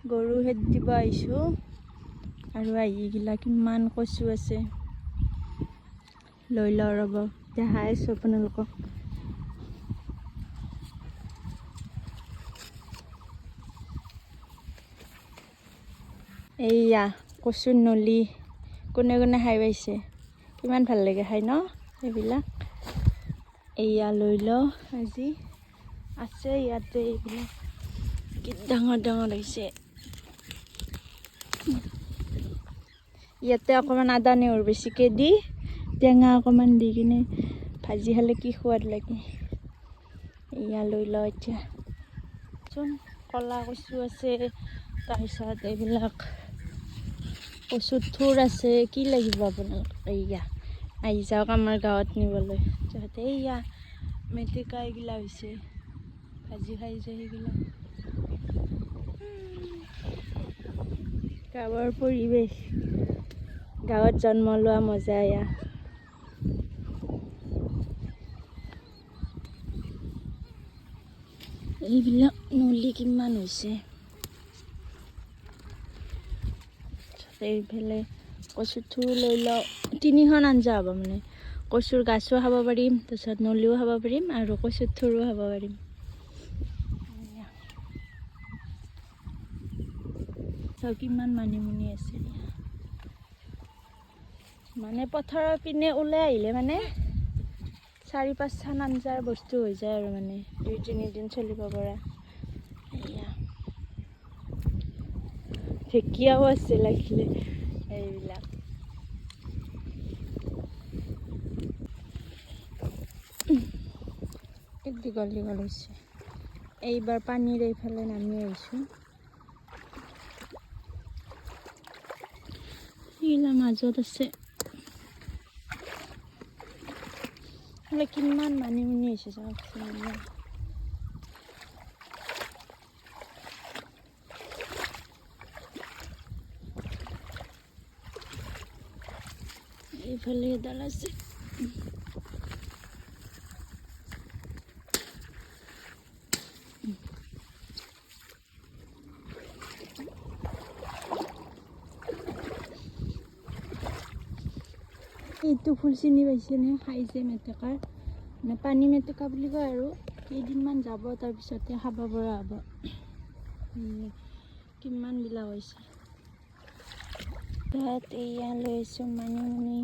গৰু হেত দিব আহিছোঁ আৰু আহিগিলা কিমান কচু আছে লৈ লওঁ ৰ'ব দেখাই আছোঁ আপোনালোকক এইয়া কচুৰ নলি কোনে কোনে খাই পাইছে কিমান ভাল লাগে খাই ন এইবিলাক এইয়া লৈ লওঁ আজি আছে ইয়াতে এইবিলাক কি ডাঙৰ ডাঙৰ হৈছে ইয়াতে অকণমান আদা নহৰু বেছিকৈ দি টেঙা অকণমান দি কিনে ভাজি খালে কি সোৱাদ লাগে এয়া লৈ লওঁ এতিয়া চোন কলা কচু আছে তাৰপিছত এইবিলাক কচুৰ থুৰ আছে কি লাগিব আপোনালোক এইয়া আহি যাওক আমাৰ গাঁৱত নিবলৈ যাতে এইয়া মেটেকা এইগিলা হৈছে ভাজি খাই যে সেইগিলা গাঁৱৰ পৰিৱেশ গাঁৱত জন্ম লোৱা মজা এয়া এইবিলাক নলি কিমান হৈছে এইফালে কচুৰ থুৰ লৈ লওঁ 3খন আঞ্জা হ'ব মানে কচুৰ গাছো খাব পাৰিম তাৰপিছত নলিও খাব পাৰিম আৰু কচুৰ থুৰো খাব পাৰিম চাওঁ কিমান মানিমুনি আছে মানে পথাৰৰ পিনে ওলাই আহিলে মানে 4-5খন আঞ্জাৰ বস্তু হৈ যায় আৰু মানে 2-3 দিন চলিব পৰা এয়া ঢেকীয়াও আছে লাগিলে এইবিলাক দীঘল দীঘল হৈছে এইবাৰ পানীৰ এইফালে নামি আহিছোঁ এইগিলা মাজত আছে কিমান মানিমুনি হৈছে চাওকচোন এইফালে এডাল আছে এইটো ফুল চিনি পাইছেনে খাই যে মেটেকাৰ মানে পানী মেটেকা বুলি কয় আৰু কেইদিনমান যাব তাৰপিছতে খাব পৰা হ'ব কিমান বিলাক হৈছে তাত এয়া লৈ আছোঁ মানিমুনি